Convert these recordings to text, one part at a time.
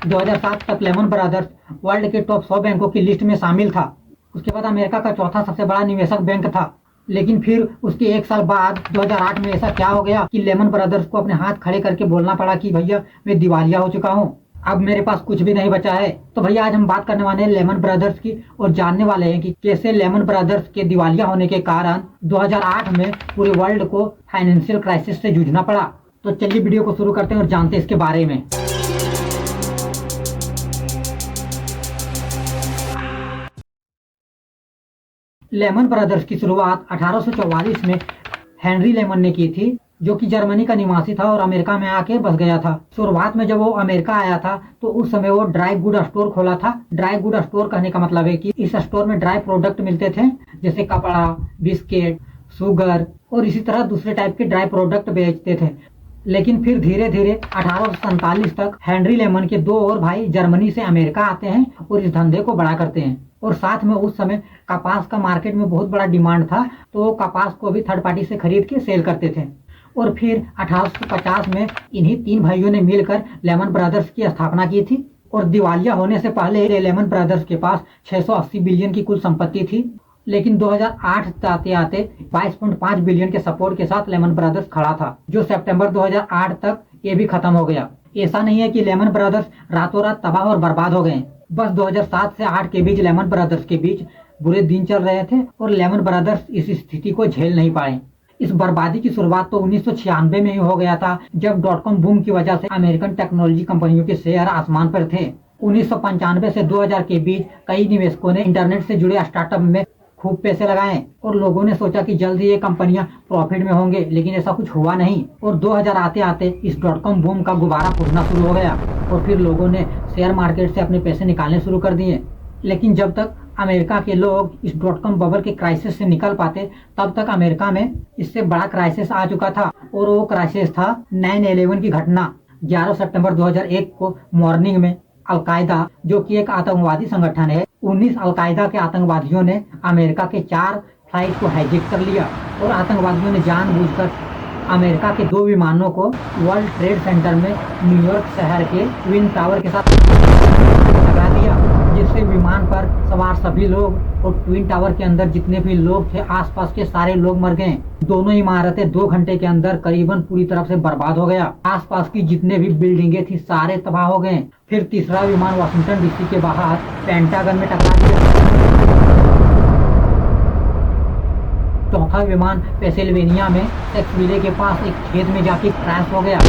2007 तक Lehman Brothers world के top 100 बैंकों की लिस्ट में शामिल था। उसके बाद अमेरिका का चौथा सबसे बड़ा निवेशक बैंक था। लेकिन फिर उसके एक साल बाद 2008 में ऐसा क्या हो गया कि लेमन ब्रदर्स को अपने हाथ खड़े करके बोलना पड़ा कि भैया मैं दिवालिया हो चुका हूँ, अब मेरे पास कुछ भी नहीं बचा है। तो भैया आज हम बात करने वाले हैं लेमन ब्रदर्स की और जानने वाले हैं कि कैसे लेमन ब्रदर्स के दिवालिया होने के कारण 2008 में पूरे वर्ल्ड को फाइनेंशियल क्राइसिस से जूझना पड़ा। तो चलिए वीडियो को शुरू करते हैं और जानते हैं इसके बारे में। लेमन ब्रदर्स की शुरुआत 1844 में हेनरी लेमन ने की थी, जो कि जर्मनी का निवासी था और अमेरिका में आके बस गया था। शुरुआत में जब वो अमेरिका आया था तो उस समय वो ड्राई गुड स्टोर खोला था। ड्राई गुड स्टोर कहने का मतलब है कि इस स्टोर में ड्राई प्रोडक्ट मिलते थे, जैसे कपड़ा, बिस्किट, शुगर और इसी तरह दूसरे टाइप के ड्राई प्रोडक्ट बेचते थे। लेकिन फिर धीरे धीरे 1847 तक हेनरी लेमन के दो और भाई जर्मनी से अमेरिका आते हैं और इस धंधे को बड़ा करते हैं। और साथ में उस समय कपास का मार्केट में बहुत बड़ा डिमांड था, तो वो कपास को भी थर्ड पार्टी से खरीद के सेल करते थे। और फिर 1850 में इन्हीं तीन भाइयों ने मिलकर लेमन ब्रदर्स की स्थापना की थी। और दिवालिया होने से पहले लेमन ब्रदर्स के पास 680 बिलियन की कुल संपत्ति थी। लेकिन 2008 आते आते 22.5 बिलियन के सपोर्ट के साथ लेमन ब्रदर्स खड़ा था, जो सितंबर 2008 तक ये भी खत्म हो गया। ऐसा नहीं है कि लेमन ब्रदर्स रातों रात तबाह और बर्बाद हो गए। बस 2007 से 8 के बीच लेमन ब्रदर्स के बीच बुरे दिन चल रहे थे और लेमन ब्रदर्स इस स्थिति को झेल नहीं पाए। इस बर्बादी की शुरुआत तो 1996 में ही हो गया था, जब .com बूम की वजह से अमेरिकन टेक्नोलॉजी कंपनियों के शेयर आसमान पर थे। 1995 से 2000 के बीच कई निवेशकों ने इंटरनेट से जुड़े स्टार्टअप में खूब पैसे लगाए और लोगों ने सोचा कि जल्द ही ये कंपनियां प्रॉफिट में होंगे, लेकिन ऐसा कुछ हुआ नहीं। और 2000 आते आते इस .com बूम का गुब्बारा फूटना शुरू हो गया और फिर लोगों ने शेयर मार्केट से अपने पैसे निकालने शुरू कर दिए। लेकिन जब तक अमेरिका के लोग इस .com बबल के क्राइसिस से निकल पाते, तब तक अमेरिका में इससे बड़ा क्राइसिस आ चुका था। और वो क्राइसिस था 9/11 की घटना। 11 सितंबर 2001 को मॉर्निंग में अलकायदा, जो कि एक आतंकवादी संगठन है, 19 अलकायदा के आतंकवादियों ने अमेरिका के 4 फ्लाइट को हाईजैक कर लिया और आतंकवादियों ने जानबूझकर अमेरिका के 2 विमानों को वर्ल्ड ट्रेड सेंटर में न्यूयॉर्क शहर के ट्विन टावर के साथ टकरा दिया, जिससे विमान पर सवार सभी लोग और ट्विन टावर के अंदर जितने भी लोग थे, आसपास के सारे लोग मर गए। दोनों इमारतें 2 घंटे के अंदर करीबन पूरी तरह से बर्बाद हो गया। आसपास की जितने भी बिल्डिंगें थी सारे तबाह हो गए। फिर तीसरा विमान वाशिंगटन डीसी के बाहर पेंटागन में टकरा दिया। चौथा विमान पेंसिल्वेनिया में सेक्सविले के पास एक खेत में जाके क्रैश हो गया।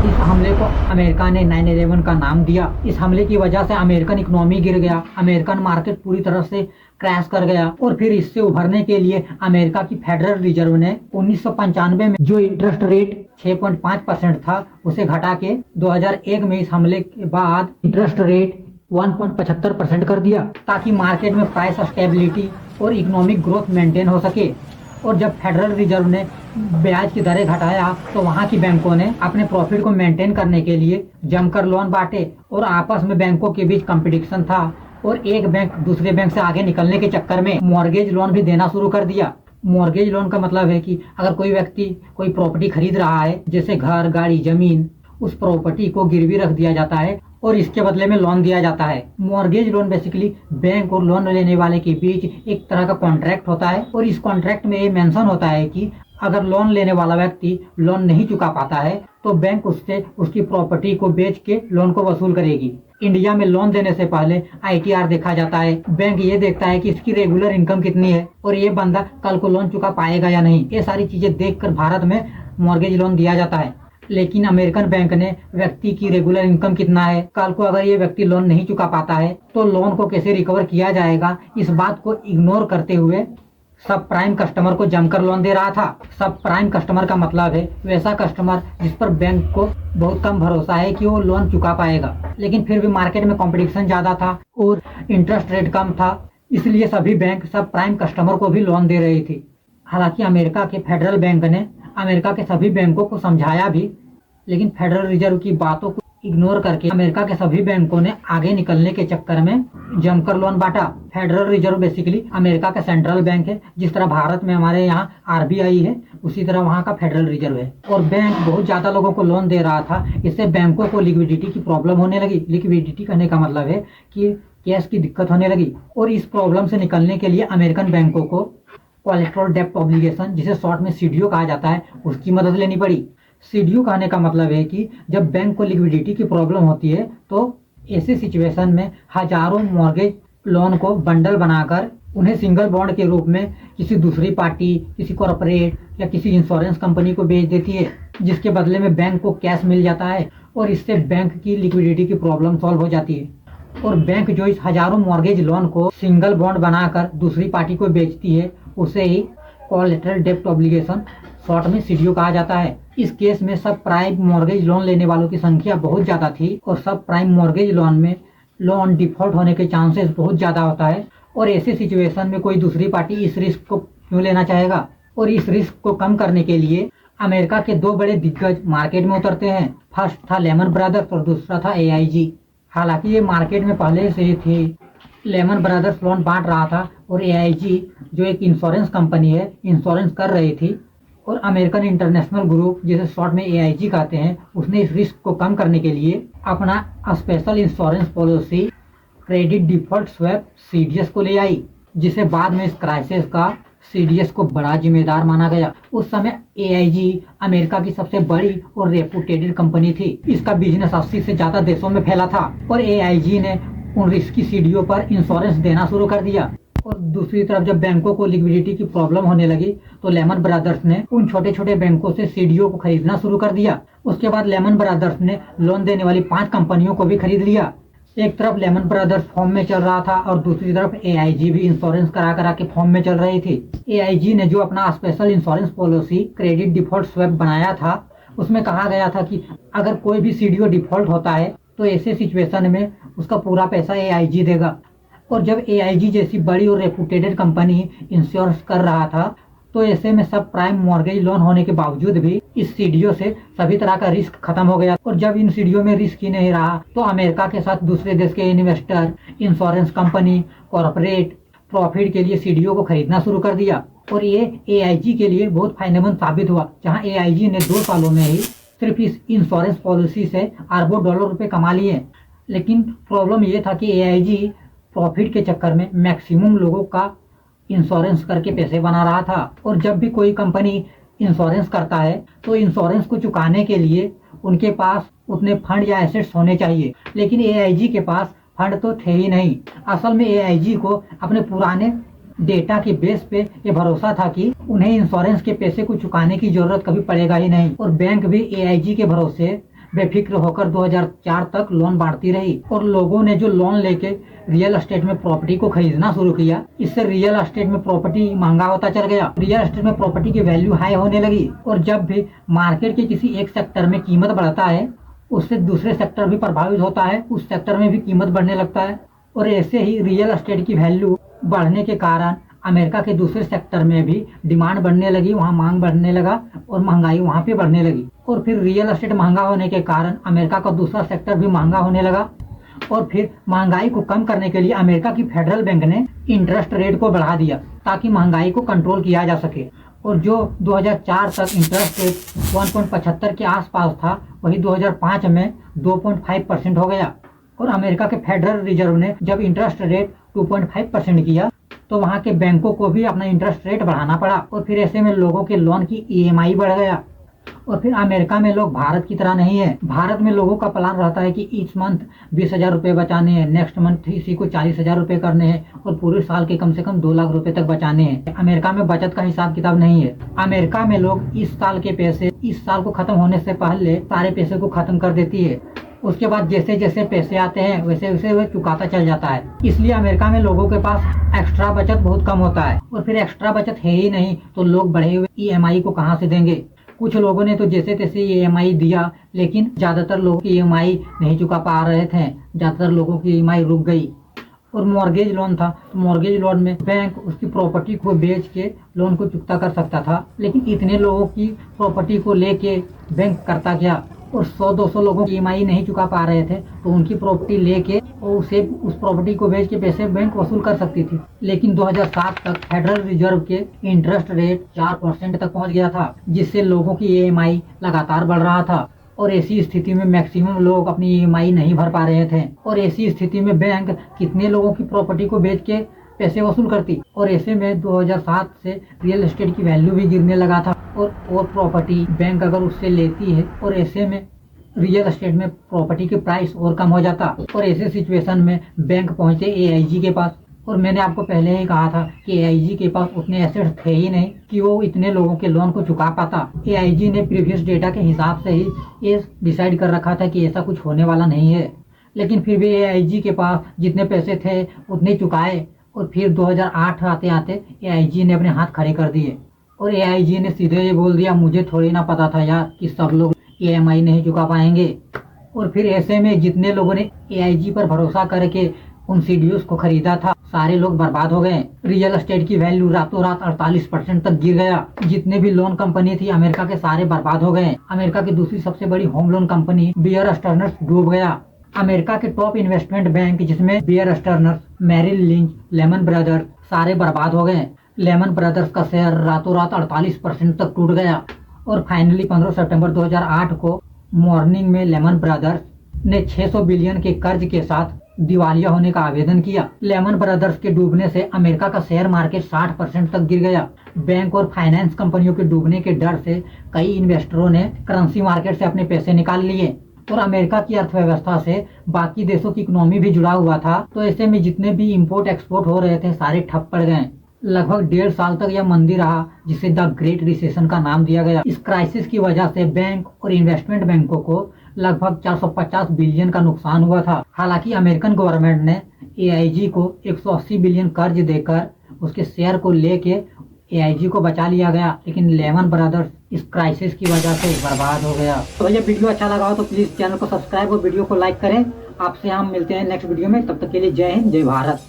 इस हमले को अमेरिका ने 9/11 का नाम दिया। इस हमले की वजह से अमेरिकन इकोनॉमी गिर गया, अमेरिकन मार्केट पूरी तरह से क्रैश कर गया। और फिर इससे उभरने के लिए अमेरिका की फेडरल रिजर्व ने 1995 में जो इंटरेस्ट रेट 6.5% था, उसे घटा के 2001 में इस हमले के बाद इंटरेस्ट रेट 1.75% कर दिया, ताकि मार्केट में प्राइस स्टेबिलिटी और इकोनॉमिक ग्रोथ मेंटेन हो सके। और जब फेडरल रिजर्व ने ब्याज की दरें घटाया, तो वहां की बैंकों ने अपने प्रॉफिट को मेंटेन करने के लिए जमकर लोन बांटे और आपस में बैंकों के बीच कंपटीशन था और एक बैंक दूसरे बैंक से आगे निकलने के चक्कर में मॉर्गेज लोन भी देना शुरू कर दिया। मॉर्गेज लोन का मतलब है कि अगर कोई व्यक्ति कोई प्रॉपर्टी खरीद रहा है, जैसे घर, गाड़ी, जमीन, उस प्रॉपर्टी को गिरवी रख दिया जाता है और इसके बदले में लोन दिया जाता है। मॉर्गेज लोन बेसिकली बैंक और लोन लेने वाले के बीच एक तरह का कॉन्ट्रैक्ट होता है और इस कॉन्ट्रैक्ट में ये मेंशन होता है कि अगर लोन लेने वाला व्यक्ति लोन नहीं चुका पाता है, तो बैंक उससे उसकी प्रॉपर्टी को बेच के लोन को वसूल करेगी। इंडिया में लोन देने से पहले ITR देखा जाता है। बैंक ये देखता है कि इसकी रेगुलर इनकम कितनी है और ये बंदा कल को लोन चुका पाएगा या नहीं। ये सारी चीजें देखकर भारत में मॉर्गेज लोन दिया जाता है। लेकिन अमेरिकन बैंक ने व्यक्ति की रेगुलर इनकम कितना है, कल को अगर ये व्यक्ति लोन नहीं चुका पाता है तो लोन को कैसे रिकवर किया जाएगा, इस बात को इग्नोर करते हुए सब प्राइम कस्टमर को जमकर लोन दे रहा था। सब प्राइम कस्टमर का मतलब है वैसा कस्टमर जिस पर बैंक को बहुत कम भरोसा है कि वो लोन चुका पाएगा। लेकिन फिर भी मार्केट में कंपटीशन ज्यादा था और इंटरेस्ट रेट कम था, इसलिए सभी बैंक सब प्राइम कस्टमर को भी लोन दे रही थी। हालांकि अमेरिका के फेडरल बैंक ने अमेरिका के सभी बैंकों को समझाया भी, लेकिन फेडरल रिजर्व की बातों को इग्नोर करके अमेरिका के सभी बैंकों ने आगे निकलने के चक्कर में जमकर लोन बांटा। फेडरल रिजर्व बेसिकली अमेरिका का सेंट्रल बैंक है। जिस तरह भारत में हमारे यहाँ आरबीआई है, उसी तरह वहाँ का फेडरल रिजर्व है। और बैंक बहुत ज्यादा लोगों को लोन दे रहा था। इससे बैंकों को लिक्विडिटी की प्रॉब्लम होने लगी। लिक्विडिटी कहने का मतलब है कि कैश की दिक्कत होने लगी। और इस प्रॉब्लम से निकलने के लिए अमेरिकन बैंकों को कोलेटरल डेब्ट ऑब्लिगेशन, जिसे शॉर्ट में सीडीओ कहा जाता है, उसकी मदद लेनी पड़ी। सीडीओ कहने का मतलब है कि जब बैंक को लिक्विडिटी की प्रॉब्लम होती है तो ऐसे सिचुएशन में हजारों मॉर्गेज लोन को बंडल बनाकर उन्हें सिंगल बॉन्ड के रूप में किसी दूसरी पार्टी, किसी कॉरपोरेट या किसी इंश्योरेंस कंपनी को बेच देती है, जिसके बदले में बैंक को कैश मिल जाता है और इससे बैंक की लिक्विडिटी की प्रॉब्लम सॉल्व हो जाती है। और बैंक जो इस हजारों मॉर्गेज लोन को सिंगल बॉन्ड बनाकर दूसरी पार्टी को बेचती है, उसे ही कोलेटरल डेब्ट ऑब्लिगेशन, शॉर्ट में सीडीओ कहा जाता है। इस केस में सब प्राइम मॉर्गेज लोन लेने वालों की संख्या बहुत ज्यादा थी और सब प्राइम मॉर्गेज लोन में लोन डिफॉल्ट होने के चांसेस बहुत ज्यादा होता है। और ऐसे सिचुएशन में कोई दूसरी पार्टी इस रिस्क को क्यों लेना चाहेगा। और इस रिस्क को कम करने के लिए अमेरिका के दो बड़े दिग्गज मार्केट में उतरते हैं। फर्स्ट था लेमन ब्रदर्स और दूसरा था एआईजी। हालांकि ये मार्केट में पहले से ही थी। लेमन ब्रदर्स लोन बांट रहा था और एआईजी जो एक इंश्योरेंस कंपनी है, इंश्योरेंस कर रही थी। और अमेरिकन इंटरनेशनल ग्रुप, जिसे शॉर्ट में एआईजी कहते हैं, उसने इस रिस्क को कम करने के लिए अपना special insurance policy credit default swap CDS को ले आई, जिसे बाद में इस क्राइसिस का सीडीएस को बड़ा जिम्मेदार माना गया। उस समय एआईजी अमेरिका की सबसे बड़ी और रेपुटेटेड कंपनी थी। इसका बिजनेस 80 से ज्यादा देशों में फैला था और एआईजी ने उन रिस्की सीडीओ पर इंश्योरेंस देना शुरू कर दिया। और दूसरी तरफ जब बैंकों को लिक्विडिटी की प्रॉब्लम होने लगी तो लेमन ब्रदर्स ने उन छोटे छोटे बैंकों से सीडीओ को खरीदना शुरू कर दिया। उसके बाद लेमन ब्रदर्स ने लोन देने वाली 5 कंपनियों को भी खरीद लिया। एक तरफ लेमन ब्रदर्स फॉर्म में चल रहा था और दूसरी तरफ एआईजी भी इंश्योरेंस करा करा के फॉर्म में चल रही थी। एआईजी ने जो अपना special insurance policy credit default swap बनाया था, उसमें कहा गया था कि अगर कोई भी सीडीओ डिफॉल्ट होता है तो ऐसे सिचुएशन में उसका पूरा पैसा एआईजी देगा। और जब एआईजी जैसी बड़ी और रेपुटेटेड कंपनी इंश्योरेंस कर रहा था तो ऐसे में सब प्राइम मॉर्गेज लोन होने के बावजूद भी इस सीडीओ से सभी तरह का रिस्क खत्म हो गया। और जब इन सीडीओ में रिस्क ही नहीं रहा तो अमेरिका के साथ दूसरे देश के investor, insurance company, corporate profit के लिए सीडीओ को खरीदना शुरू कर दिया। और ये एआईजी के लिए बहुत फायदेमंद साबित हुआ, जहाँ एआईजी ने 2 सालों में ही सिर्फ इस इंश्योरेंस पॉलिसी से अरबों डॉलर रुपए कमा लिए। लेकिन प्रॉब्लम ये था कि एआईजी प्रॉफिट के चक्कर में मैक्सिमम लोगों का इंश्योरेंस करके पैसे बना रहा था। और जब भी कोई कंपनी इंश्योरेंस करता है तो इंश्योरेंस को चुकाने के लिए उनके पास उतने फंड या एसेट्स होने चाहिए, लेकिन एआईजी के पास फंड तो थे ही नहीं। असल में एआईजी को अपने पुराने डेटा के बेस पे ये भरोसा था कि उन्हें इंश्योरेंस के पैसे को चुकाने की जरूरत कभी पड़ेगा ही नहीं। और बैंक भी एआईजी के भरोसे बेफिक्र होकर 2004 तक लोन बांटती रही। और लोगों ने जो लोन लेके रियल एस्टेट में प्रॉपर्टी को खरीदना शुरू किया, इससे रियल एस्टेट में प्रॉपर्टी महंगा होता चल गया। रियल एस्टेट में प्रॉपर्टी की वैल्यू हाई होने लगी। और जब भी मार्केट के किसी एक सेक्टर में कीमत बढ़ता है, उससे दूसरे सेक्टर भी प्रभावित होता है, उस सेक्टर में भी कीमत बढ़ने लगता है। और ऐसे ही रियल एस्टेट की वैल्यू बढ़ने के कारण अमेरिका के दूसरे सेक्टर में भी डिमांड बढ़ने लगी, वहाँ मांग बढ़ने लगा और महंगाई वहाँ पे बढ़ने लगी। और फिर रियल एस्टेट महंगा होने के कारण अमेरिका का दूसरा सेक्टर भी महंगा होने लगा। और फिर महंगाई को कम करने के लिए अमेरिका की फेडरल बैंक ने इंटरेस्ट रेट को बढ़ा दिया ताकि महंगाई को कंट्रोल किया जा सके। और जो 2004 तक इंटरेस्ट रेट 1.75 के आसपास था, वही 2005 में 2.5% हो गया। और अमेरिका के फेडरल रिजर्व ने जब इंटरेस्ट रेट 2.5% किया तो वहाँ के बैंकों को भी अपना इंटरेस्ट रेट बढ़ाना पड़ा। और फिर ऐसे में लोगों के लोन की ईएमआई बढ़ गया। और फिर अमेरिका में लोग भारत की तरह नहीं है। भारत में लोगों का प्लान रहता है कि इस मंथ 20,000 रुपए बचाने हैं, नेक्स्ट मंथ इसी को 40,000 रुपए करने हैं और पूरे साल के कम से कम 2 लाख रुपए तक बचाने हैं। अमेरिका में बचत का हिसाब किताब नहीं है। अमेरिका में लोग इस साल के पैसे इस साल को खत्म होने से पहले सारे पैसे को खत्म कर देती है। उसके बाद जैसे जैसे पैसे आते हैं वैसे वैसे वह चुकाता चल जाता है। इसलिए अमेरिका में लोगों के पास एक्स्ट्रा बचत बहुत कम होता है। और फिर एक्स्ट्रा बचत है ही नहीं तो लोग बढ़े हुए ईएमआई को कहाँ से देंगे। कुछ लोगों ने तो जैसे तैसे ईएमआई दिया, लेकिन ज्यादातर लोग ईएमआई नहीं चुका पा रहे थे। ज्यादातर लोगों की ईएमआई रुक गई। और मॉर्गेज लोन था तो मॉर्गेज लोन में बैंक उसकी प्रॉपर्टी को बेच के लोन को चुकता कर सकता था, लेकिन इतने लोगों की प्रॉपर्टी को लेके बैंक करता क्या। और 100-200 लोगों की ईएमआई नहीं चुका पा रहे थे तो उनकी प्रॉपर्टी लेके और उसे उस प्रॉपर्टी को बेच के पैसे बैंक वसूल कर सकती थी। लेकिन 2007 तक फेडरल रिजर्व के इंटरेस्ट रेट 4% तक पहुंच गया था, जिससे लोगों की ईएमआई लगातार बढ़ रहा था और ऐसी स्थिति में मैक्सिमम लोग अपनी ईएमआई नहीं भर पा रहे थे। और ऐसी स्थिति में बैंक कितने लोगों की प्रॉपर्टी को बेच के पैसे वसूल करती। और ऐसे में 2007 से रियल एस्टेट की वैल्यू भी गिरने लगा था और प्रॉपर्टी बैंक अगर उससे लेती है और ऐसे में रियल एस्टेट में प्रॉपर्टी के प्राइस और कम हो जाता। और ऐसे सिचुएशन में बैंक पहुंचे एआईजी के पास। और मैंने आपको पहले ही कहा था कि एआईजी के पास उतने एसेट्स थे ही नहीं कि वो इतने लोगों के लोन को चुका पाता। एआईजी ने प्रीवियस डेटा के हिसाब से ही ये डिसाइड कर रखा था कि ऐसा कुछ होने वाला नहीं है, लेकिन फिर भी एआईजी के पास जितने पैसे थे उतने चुकाए। और फिर 2008 आते आते एआईजी ने अपने हाथ खड़े कर दिए और एआईजी ने सीधे ये बोल दिया, मुझे थोड़ी ना पता था यार कि सब लोग ईएमआई नहीं चुका पाएंगे। और फिर ऐसे में जितने लोगों ने एआईजी पर भरोसा करके उन सीडीओस को खरीदा था, सारे लोग बर्बाद हो गए। रियल एस्टेट की वैल्यू रातों रात 48% तक गिर गया। जितने भी लोन कंपनी थी अमेरिका के, सारे बर्बाद हो गए। अमेरिका की दूसरी सबसे बड़ी home loan company Bear Stearns डूब गया। अमेरिका के टॉप इन्वेस्टमेंट बैंक जिसमें Bear Stearns, Merrill Lynch, Lehman Brothers, सारे बर्बाद हो गए। लेमन ब्रदर्स का शेयर रातों रात 48% तक टूट गया। और फाइनली 15 सितंबर 2008 को मॉर्निंग में लेमन ब्रदर्स ने 600 बिलियन के कर्ज के साथ दिवालिया होने का आवेदन किया। लेमन ब्रदर्स के डूबने से अमेरिका का शेयर मार्केट 60% तक गिर गया। बैंक और फाइनेंस कंपनियों के डूबने के डर से कई इन्वेस्टरों ने करेंसी मार्केट से अपने पैसे निकाल लिए। और अमेरिका की अर्थव्यवस्था से बाकी देशों की इकोनॉमी भी जुड़ा हुआ था, तो ऐसे में जितने भी इंपोर्ट एक्सपोर्ट हो रहे थे सारे ठप पड़ गए। लगभग 1.5 साल तक यह मंदी रहा, जिसे द ग्रेट रिसेशन का नाम दिया गया। इस क्राइसिस की वजह से बैंक और इन्वेस्टमेंट बैंकों को लगभग 450 बिलियन का नुकसान हुआ था। हालांकि अमेरिकन गवर्नमेंट ने एआईजी को 180 बिलियन कर्ज देकर उसके शेयर को लेके एआईजी को बचा लिया गया, लेकिन लेमन ब्रदर्स इस क्राइसिस की वजह से बर्बाद हो गया। तो भैया वीडियो अच्छा लगा हो तो प्लीज चैनल को सब्सक्राइब और वीडियो को लाइक करें। आपसे हम मिलते हैं नेक्स्ट वीडियो में, तब तक के लिए जय हिंद, जय भारत।